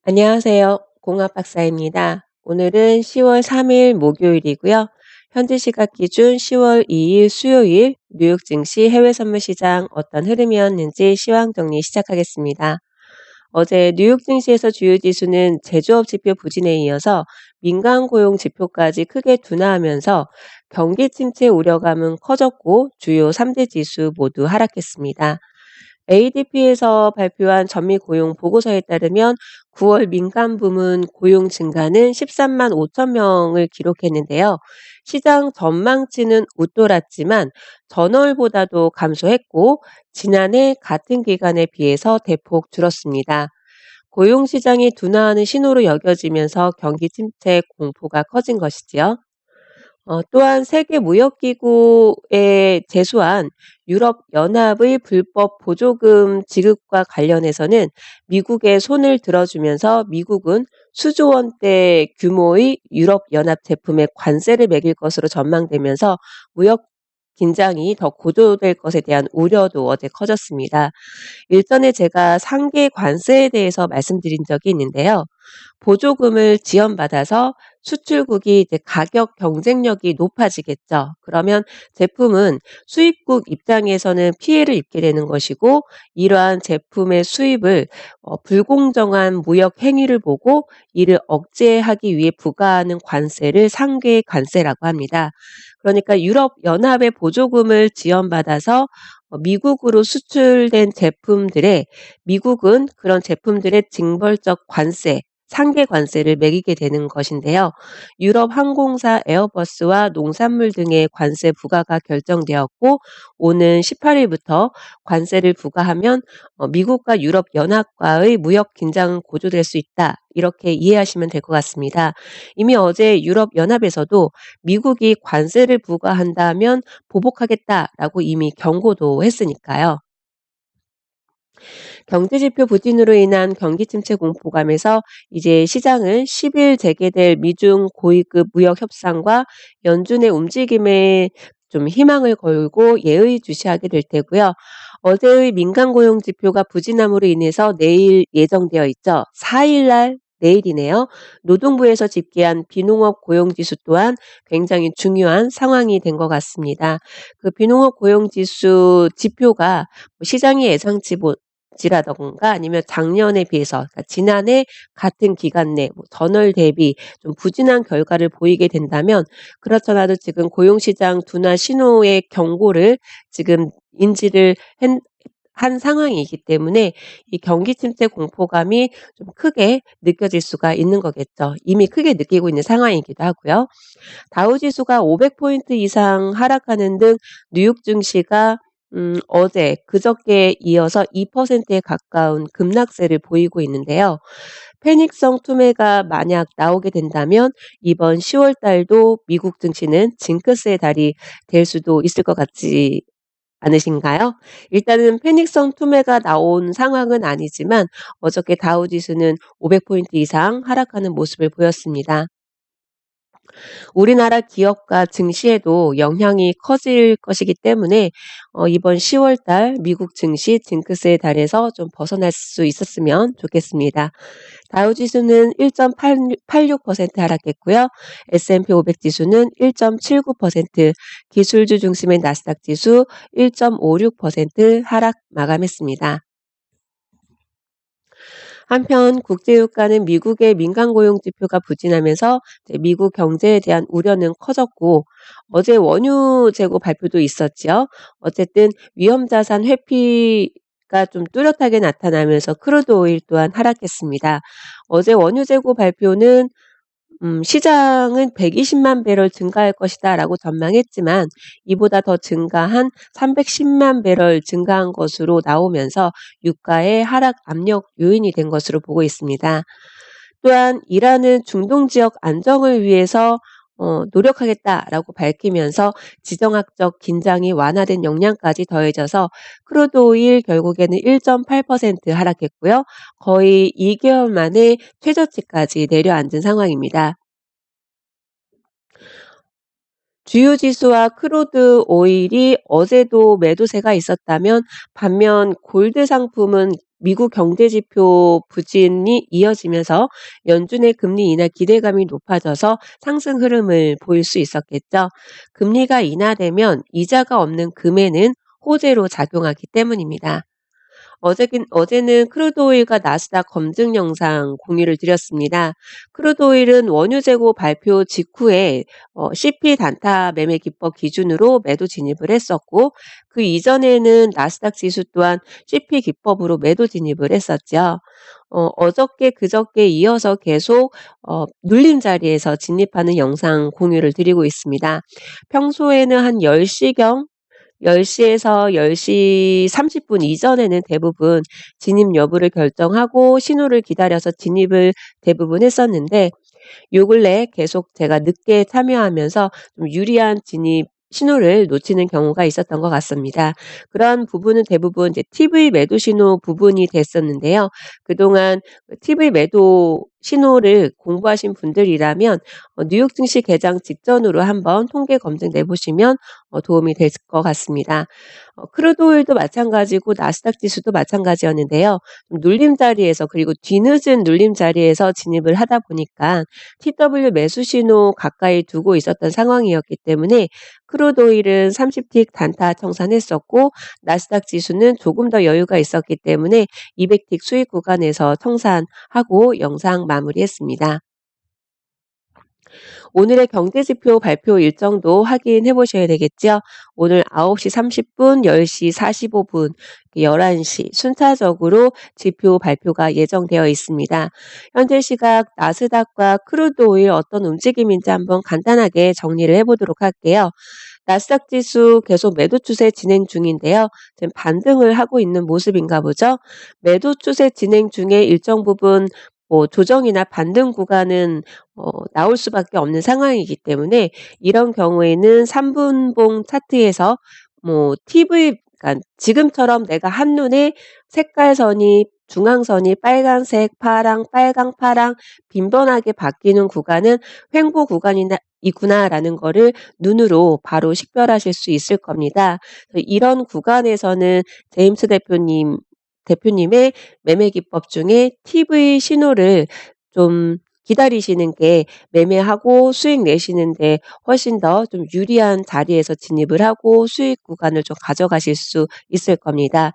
안녕하세요. 공학 박사입니다. 오늘은 10월 3일 목요일이고요. 현지 시각 기준 10월 2일 수요일 뉴욕 증시 해외 선물 시장 어떤 흐름이었는지 시황 정리 시작하겠습니다. 어제 뉴욕 증시에서 주요 지수는 제조업 지표 부진에 이어서 민간 고용 지표까지 크게 둔화하면서 경기 침체 우려감은 커졌고 주요 3대 지수 모두 하락했습니다. ADP에서 발표한 전미 고용 보고서에 따르면 9월 민간 부문 고용 증가는 13만 5천 명을 기록했는데요. 시장 전망치는 웃돌았지만 전월보다도 감소했고 지난해 같은 기간에 비해서 대폭 줄었습니다. 고용 시장이 둔화하는 신호로 여겨지면서 경기 침체 공포가 커진 것이지요. 또한 세계무역기구에 제소한 유럽연합의 불법 보조금 지급과 관련해서는 미국에 손을 들어주면서 미국은 수조 원대 규모의 유럽연합 제품에 관세를 매길 것으로 전망되면서 무역 긴장이 더 고조될 것에 대한 우려도 어제 커졌습니다. 일전에 제가 상계 관세에 대해서 말씀드린 적이 있는데요. 보조금을 지원받아서 수출국이 이제 가격 경쟁력이 높아지겠죠. 그러면 제품은 수입국 입장에서는 피해를 입게 되는 것이고 이러한 제품의 수입을 불공정한 무역 행위를 보고 이를 억제하기 위해 부과하는 관세를 상계 관세라고 합니다. 그러니까 유럽 연합의 보조금을 지원받아서 미국으로 수출된 제품들에 미국은 그런 제품들의 징벌적 관세, 상계 관세를 매기게 되는 것인데요. 유럽 항공사 에어버스와 농산물 등의 관세 부과가 결정되었고 오는 18일부터 관세를 부과하면 미국과 유럽 연합과의 무역 긴장은 고조될 수 있다. 이렇게 이해하시면 될 것 같습니다. 이미 어제 유럽 연합에서도 미국이 관세를 부과한다면 보복하겠다라고 이미 경고도 했으니까요. 경제지표 부진으로 인한 경기 침체 공포감에서 이제 시장은 10일 재개될 미중 고위급 무역 협상과 연준의 움직임에 좀 희망을 걸고 예의주시하게 될 테고요. 어제의 민간 고용 지표가 부진함으로 인해서 내일 예정되어 있죠. 4일 날 내일이네요. 노동부에서 집계한 비농업 고용 지수 또한 굉장히 중요한 상황이 된 것 같습니다. 그 비농업 고용 지수 지표가 시장이 예상치 지라던가 아니면 작년에 비해서 그러니까 지난해 같은 기간 내 전월 대비 좀 부진한 결과를 보이게 된다면 그렇잖아도 지금 고용시장 둔화 신호의 경고를 지금 인지를 한 상황이기 때문에 이 경기 침체 공포감이 좀 크게 느껴질 수가 있는 거겠죠. 이미 크게 느끼고 있는 상황이기도 하고요. 다우지수가 500포인트 이상 하락하는 등 뉴욕 증시가 어제 그저께에 이어서 2%에 가까운 급락세를 보이고 있는데요. 패닉성 투매가 만약 나오게 된다면 이번 10월 달도 미국 증시는 징크스의 달이 될 수도 있을 것 같지 않으신가요? 일단은 패닉성 투매가 나온 상황은 아니지만 어저께 다우지수는 500포인트 이상 하락하는 모습을 보였습니다. 우리나라 기업과 증시에도 영향이 커질 것이기 때문에 이번 10월 달 미국 증시 징크스의 달에서 좀 벗어날 수 있었으면 좋겠습니다. 다우지수는 1.86% 하락했고요. S&P 500 지수는 1.79%, 기술주 중심의 나스닥 지수 1.56% 하락 마감했습니다. 한편 국제유가는 미국의 민간 고용 지표가 부진하면서 이제 미국 경제에 대한 우려는 커졌고 어제 원유 재고 발표도 있었지요. 어쨌든 위험자산 회피가 좀 뚜렷하게 나타나면서 크루드 오일 또한 하락했습니다. 어제 원유 재고 발표는 시장은 120만 배럴 증가할 것이다라고 전망했지만 이보다 더 증가한 310만 배럴 증가한 것으로 나오면서 유가의 하락 압력 요인이 된 것으로 보고 있습니다. 또한 이란은 중동 지역 안정을 위해서 노력하겠다라고 밝히면서 지정학적 긴장이 완화된 영향까지 더해져서 크루드 오일 결국에는 1.8% 하락했고요. 거의 2개월 만에 최저치까지 내려앉은 상황입니다. 주요 지수와 크루드 오일이 어제도 매도세가 있었다면 반면 골드 상품은 미국 경제지표 부진이 이어지면서 연준의 금리 인하 기대감이 높아져서 상승 흐름을 보일 수 있었겠죠. 금리가 인하되면 이자가 없는 금에는 호재로 작용하기 때문입니다. 어제는 크루드오일과 나스닥 검증 영상 공유를 드렸습니다. 크루드오일은 원유 재고 발표 직후에 CP 단타 매매 기법 기준으로 매도 진입을 했었고, 그 이전에는 나스닥 지수 또한 CP 기법으로 매도 진입을 했었죠. 어저께 그저께 이어서 계속 눌림 자리에서 진입하는 영상 공유를 드리고 있습니다. 평소에는 한 10시경 10시에서 10시 30분 이전에는 대부분 진입 여부를 결정하고 신호를 기다려서 진입을 대부분 했었는데, 요 근래 계속 제가 늦게 참여하면서 좀 유리한 진입 신호를 놓치는 경우가 있었던 것 같습니다. 그러한 부분은 대부분 이제 TV 매도 신호 부분이 됐었는데요. 그동안 TV 매도 신호를 공부하신 분들이라면 뉴욕 증시 개장 직전으로 한번 통계 검증 내보시면 도움이 될 것 같습니다. 크루드 오일도 마찬가지고 나스닥 지수도 마찬가지였는데요. 좀 눌림 자리에서, 그리고 뒤늦은 눌림 자리에서 진입을 하다 보니까 TW 매수 신호 가까이 두고 있었던 상황이었기 때문에 크루드 오일은 30틱 단타 청산했었고, 나스닥 지수는 조금 더 여유가 있었기 때문에 200틱 수익 구간에서 청산하고 영상 마무리했습니다. 오늘의 경제지표 발표 일정도 확인해 보셔야 되겠죠. 오늘 9시 30분, 10시 45분, 11시 순차적으로 지표 발표가 예정되어 있습니다. 현재 시각 나스닥과 크루드 오일 어떤 움직임인지 한번 간단하게 정리를 해보도록 할게요. 나스닥 지수 계속 매도 추세 진행 중인데요. 지금 반등을 하고 있는 모습인가 보죠. 매도 추세 진행 중에 일정 부분 조정이나 반등 구간은 나올 수밖에 없는 상황이기 때문에, 이런 경우에는 3분봉 차트에서 그러니까 지금처럼 내가 한눈에 색깔선이 중앙선이 빨간색, 파랑, 빨강, 파랑 빈번하게 바뀌는 구간은 횡보 구간이구나라는 거를 눈으로 바로 식별하실 수 있을 겁니다. 이런 구간에서는 제임스 대표님의 매매 기법 중에 TV 신호를 좀 기다리시는 게 매매하고 수익 내시는데 훨씬 더 좀 유리한 자리에서 진입을 하고 수익 구간을 좀 가져가실 수 있을 겁니다.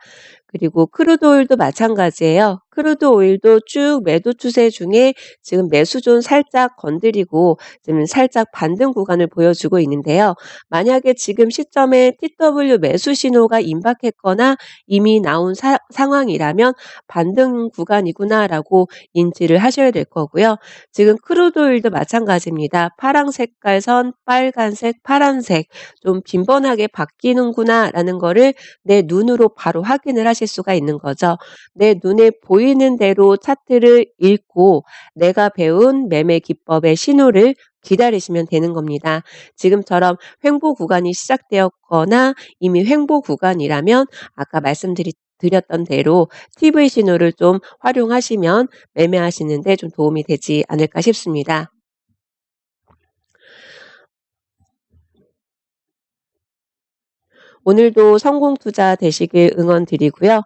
그리고 크루드 오일도 마찬가지예요. 크루드 오일도 쭉 매도 추세 중에 지금 매수존 살짝 건드리고 지금 살짝 반등 구간을 보여주고 있는데요. 만약에 지금 시점에 TW 매수 신호가 임박했거나 이미 나온 상황이라면 반등 구간이구나라고 인지를 하셔야 될 거고요. 지금 크루드 오일도 마찬가지입니다. 파랑 색깔 선, 빨간색, 파란색 좀 빈번하게 바뀌는구나라는 거를 내 눈으로 바로 확인을 하실 수가 있는 거죠. 내 눈에 보이는 대로 차트를 읽고 내가 배운 매매 기법의 신호를 기다리시면 되는 겁니다. 지금처럼 횡보 구간이 시작되었거나 이미 횡보 구간이라면 아까 드렸던 대로 TV 신호를 좀 활용하시면 매매하시는데 좀 도움이 되지 않을까 싶습니다. 오늘도 성공 투자 되시길 응원드리고요.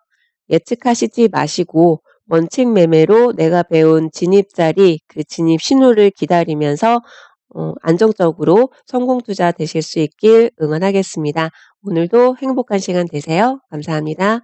예측하시지 마시고 원칙 매매로 내가 배운 진입 자리, 그 진입 신호를 기다리면서 안정적으로 성공 투자 되실 수 있길 응원하겠습니다. 오늘도 행복한 시간 되세요. 감사합니다.